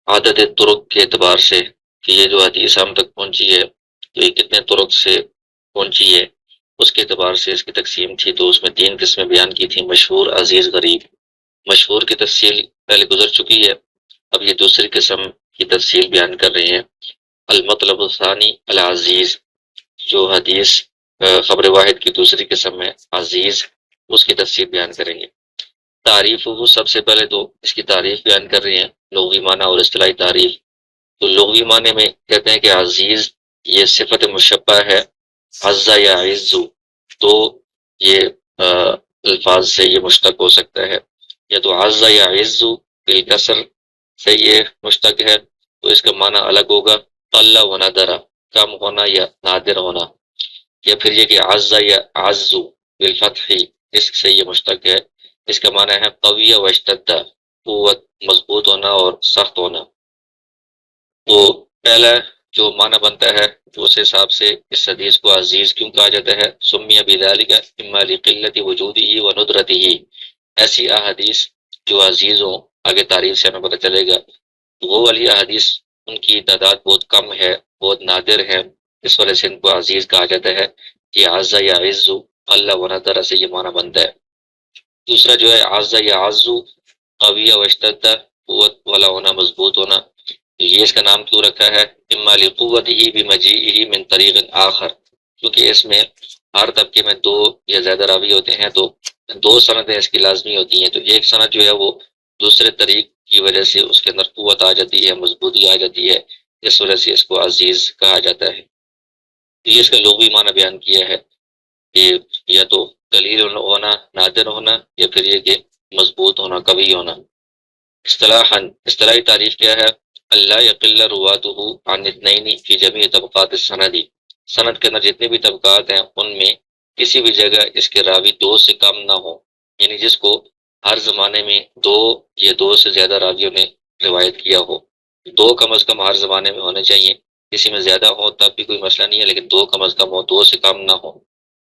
عدد طرق کے اعتبار سے کہ یہ جو حدیث ہم تک پہنچی ہے تو یہ کتنے طرق سے پہنچی ہے، اس کے اعتبار سے اس کی تقسیم تھی۔ تو اس میں 3 قسمیں بیان کی تھیں: مشہور، عزیز، غریب۔ مشہور کی تفصیل پہلے گزر چکی ہے، اب یہ دوسری قسم کی تفصیل بیان کر رہے ہیں۔ المطلب الثانی العزیز، جو حدیث خبر واحد کی دوسری قسم ہے عزیز، اس کی تفصیل بیان کریں گے۔ تعریف وہ سب سے پہلے تو اس کی تعریف بیان کر رہے ہیں، لغوی معنی اور اصطلاحی تعریف۔ تو لغوی معنی میں کہتے ہیں کہ عزیز یہ صفت مشبہ ہے، عزا یا عزو، تو یہ الفاظ سے یہ مشتق ہو سکتا ہے، یا تو عزا یا عزو بالکسر سے یہ مشتق ہے تو اس کا معنی الگ ہوگا، قل و نادرا، کم ہونا یا نادر ہونا، یا پھر یہ کہ عزا یا عزو بالفتح، اس سے یہ مشتق ہے، اس کا معنی ہے قوی و اشتدہ، قوت، مضبوط ہونا اور سخت ہونا۔ تو پہلا جو معنی بنتا ہے تو اس حساب سے اس حدیث کو عزیز کیوں کہا جاتا ہے؟ سمی بذالک اما لقلت وجودہ و ندرتہ، ایسی احادیث جو عزیز ہوں، آگے تعریف سے ہمیں پتہ چلے گا، وہ والی احادیث ان کی تعداد بہت کم ہے، بہت نادر ہے، اس وجہ سے ان کو عزیز کہا جاتا ہے۔ یہ عزا یا عزو اللہ و ندرہ سے یہ معنی بنتا ہے۔ دوسرا جو ہے عزا یا عزو قوی و اشتدہ، قوت والا ہونا، مضبوط ہونا، یہ اس کا نام کیوں رکھا ہے؟ اما لقوتہ بمجیئہ من طریق آخر، کیونکہ اس میں ہر طبقے میں 2 یا زیادہ راوی ہوتے ہیں تو 2 سندیں اس کی لازمی ہوتی ہیں، تو ایک سند جو ہے وہ دوسرے طریق کی وجہ سے اس کے اندر قوت آ جاتی ہے، مضبوطی آ جاتی ہے، اس وجہ سے اس کو عزیز کہا جاتا ہے۔ یہ اس کا لغوی معنی بیان کیا ہے کہ یا تو قلیل ہونا، نادر ہونا، یا پھر یہ کہ مضبوط ہونا، قوی ہونا۔ اصطلاحی تعریف کیا ہے؟ اللہ یقل رواتہ عن اثنین فی جمیع طبقات السند، سند کے اندر جتنے بھی طبقات ہیں ان میں کسی بھی جگہ اس کے راوی 2 سے کم نہ ہو، یعنی جس کو ہر زمانے میں 2 یا 2 سے زیادہ راویوں نے روایت کیا ہو، 2 کم از کم ہر زمانے میں ہونے چاہیے، کسی میں زیادہ ہو تب بھی کوئی مسئلہ نہیں ہے، لیکن 2 کم از کم ہو، 2 سے کم نہ ہو،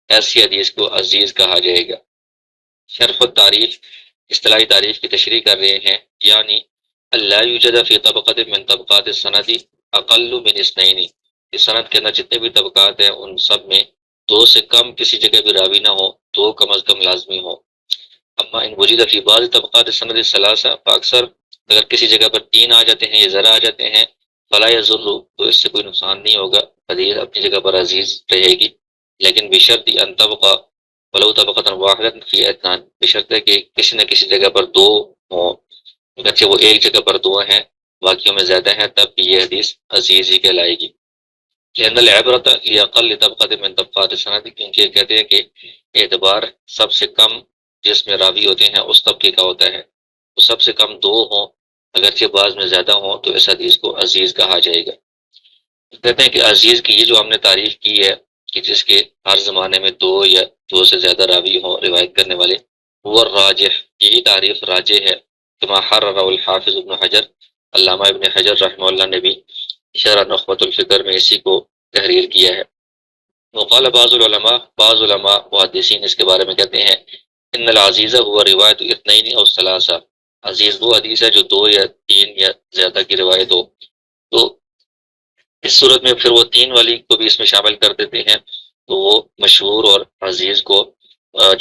ایسی حدیث کو عزیز کہا جائے گا۔ شرف التعریف، اصطلاحی تعریف کی تشریح کر رہے ہیں، یعنی اللہ یوجد فی طبقۃ من طبقات السند اقل من اثنین، اس سند کے اندر جتنے بھی طبقات ہیں ان سب میں 2 سے کم کسی جگہ بھی راوی نہ ہو، 2 کم از کم لازمی ہو۔ اما ان وجد فی بعض طبقات السند الثلاثہ، اکثر اگر کسی جگہ پر 3 آ جاتے ہیں یا ذرا آ جاتے ہیں، فلا یضر، تو اس سے کوئی نقصان نہیں ہوگا، حدیث اپنی جگہ پر عزیز رہے گی، لیکن بشرط ان طبقہ ولو طبقۃ واحدۃ فی اثنان، بشرط ہے کہ کسی نہ کسی جگہ پر 2 ہوں، اگرچہ وہ ایک جگہ پر 2 ہیں، باقیوں میں زیادہ ہیں، تب بھی یہ حدیث عزیز ہی کہلائے گی۔ لأن العبرۃ لأقل طبقۃ من طبقات السند، کیونکہ یہ کہتے ہیں کہ اعتبار سب سے کم جس میں راوی ہوتے ہیں اس طبقے کا ہوتا ہے، تو سب سے کم 2 ہوں، اگرچہ بعض میں زیادہ ہوں، تو اس حدیث کو عزیز کہا جائے گا۔ کہتے ہیں کہ عزیز کی یہ جو ہم نے تعریف کی ہے کہ جس کے ہر زمانے میں 2 یا 2 سے زیادہ راوی ہوں روایت کرنے والے، وہ الراجح، یہی تعریف راجح ہے، کما حرر الحافظ ابن حجر، علامہ ابن حجر رحمہ اللہ نے بھی شرح نخبۃ الفکر میں اسی کو تحریر کیا ہے۔ وقال بعض علماء محدثین اس کے بارے میں کہتے ہیں ان العزیز هو روایت اثنین او ثلاثہ، عزیز وہ حدیث ہے جو 2 یا 3 یا زیادہ کی روایت ہو، تو اس صورت میں پھر وہ 3 والی کو بھی اس میں شامل کر دیتے ہیں، تو وہ مشہور اور عزیز کو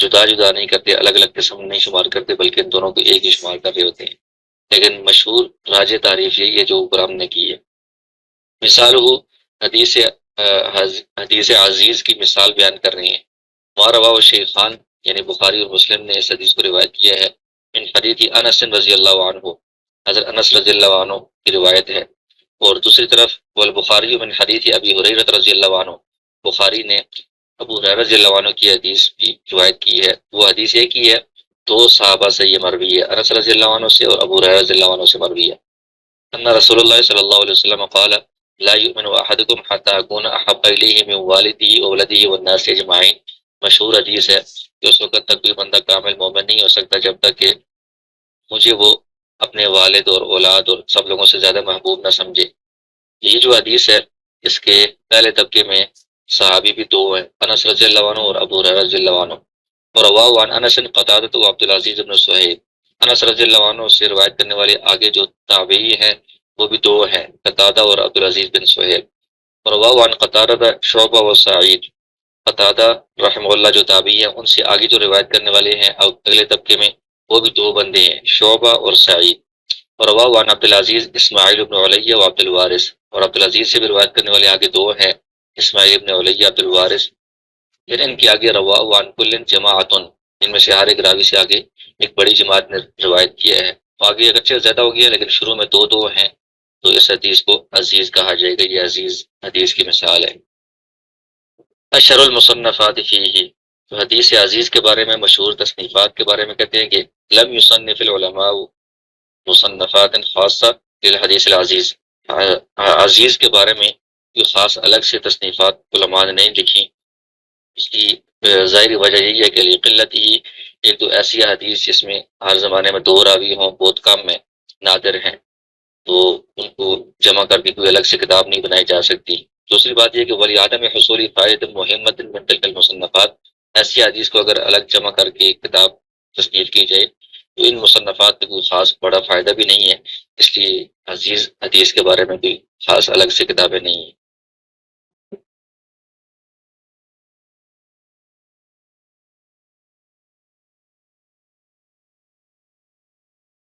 جدا جدا نہیں کرتے، الگ الگ قسم نہیں شمار کرتے، بلکہ ان دونوں کو ایک ہی شمار کر رہے ہوتے ہیں، لیکن مشہور راجح تعریف یہی ہے جو اوپر ہم نے کی ہے۔ مثال ہو، حدیث عزیز کی مثال بیان کر رہے ہیں۔ ماروا شیخان، یعنی بخاری اور مسلم نے اس حدیث کو روایت کیا ہے، من حدیث انس رضی اللہ عنہ، حضرت انس رضی اللہ عنہ کی روایت ہے، اور دوسری طرف والبخاری من حدیث ابی ہریرہ رضی اللہ عنہ، بخاری نے ابو ہریرہ رضی اللہ عنہ کی حدیث بھی روایت کی ہے، وہ حدیث ایک ہی ہے، 2 صحابہ سے یہ مروی ہے، انس رضی اللہ عنہ سے اور ابو ہریرہ رضی اللہ عنہ سے مروی ہے۔ ان رسول اللہ صلی اللہ علیہ وسلم قال لا یؤمن احدکم حتی اکون احب الیہ من والدہ وولدہ والناس اجمعین، مشہور حدیث ہے کہ اس وقت تک کوئی بندہ کامل مومن نہیں ہو سکتا جب تک کہ مجھے وہ اپنے والد اور اولاد اور سب لوگوں سے زیادہ محبوب نہ سمجھے۔ یہ جو حدیث ہے اس کے پہلے طبقے میں صحابی بھی 2 ہیں، انس رضی اللہ عنہ اور ابو ہریرہ رضی اللہ عنہ، اور رواہ عن انس قتادہ و عبد العزیز بن صہیب، انس رضی اللہ عنہ سے روایت کرنے والے آگے جو تابعی ہیں وہ بھی دو ہیں، قتادہ اور عبدالعزیز بن سہیل. اور عن قتادہ شعبہ و سعید. قتادہ رحمہ اللہ جو تابعی ہیں، ان سے آگے جو روایت کرنے والے ہیں اگلے طبقے میں، وہ بھی دو بندے ہیں، شعبہ اور سعید. اور عن عبدالعزیز اسماعیل بن علیہ و عبد الوارث. اور عبدالعزیز سے بھی روایت کرنے والے آگے دو ہیں، اسماعیل بن علیہ عبد الوارث. پھر ان کے آگے عن کل جماعتن، ان میں سے ہر ایک راوی سے آگے ایک بڑی جماعت نے روایت کیا ہے. آگے اگرچہ زیادہ ہو گیا لیکن شروع میں دو دو ہیں، تو اس حدیث کو عزیز کہا جائے گا. یہ عزیز حدیث کی مثال ہے. اشر المصنفات فیہ، تو حدیث عزیز کے بارے میں مشہور تصنیفات کے بارے میں کہتے ہیں کہ لم یصنف العلماء مصنفات خاصہ للحدیث العزیز. عزیز کے بارے میں کوئی خاص الگ سے تصنیفات علماء نے نہیں لکھی. اس کی ظاہری وجہ یہی ہے کہ قلت ہی، ایک تو ایسی حدیث جس میں ہر زمانے میں دو راوی ہوں بہت کم ہے، نادر ہیں، تو ان کو جمع کر کے کوئی الگ سے کتاب نہیں بنائی جا سکتی. دوسری بات یہ کہ ولی عدم حصول فائدہ محمد من تلک المصنفات، ایسی حدیث کو اگر الگ جمع کر کے کتاب تصنیف کی جائے تو ان مصنفات میں کوئی خاص بڑا فائدہ بھی نہیں ہے، اس لیے عزیز حدیث کے بارے میں کوئی خاص الگ سے کتابیں نہیں ہیں.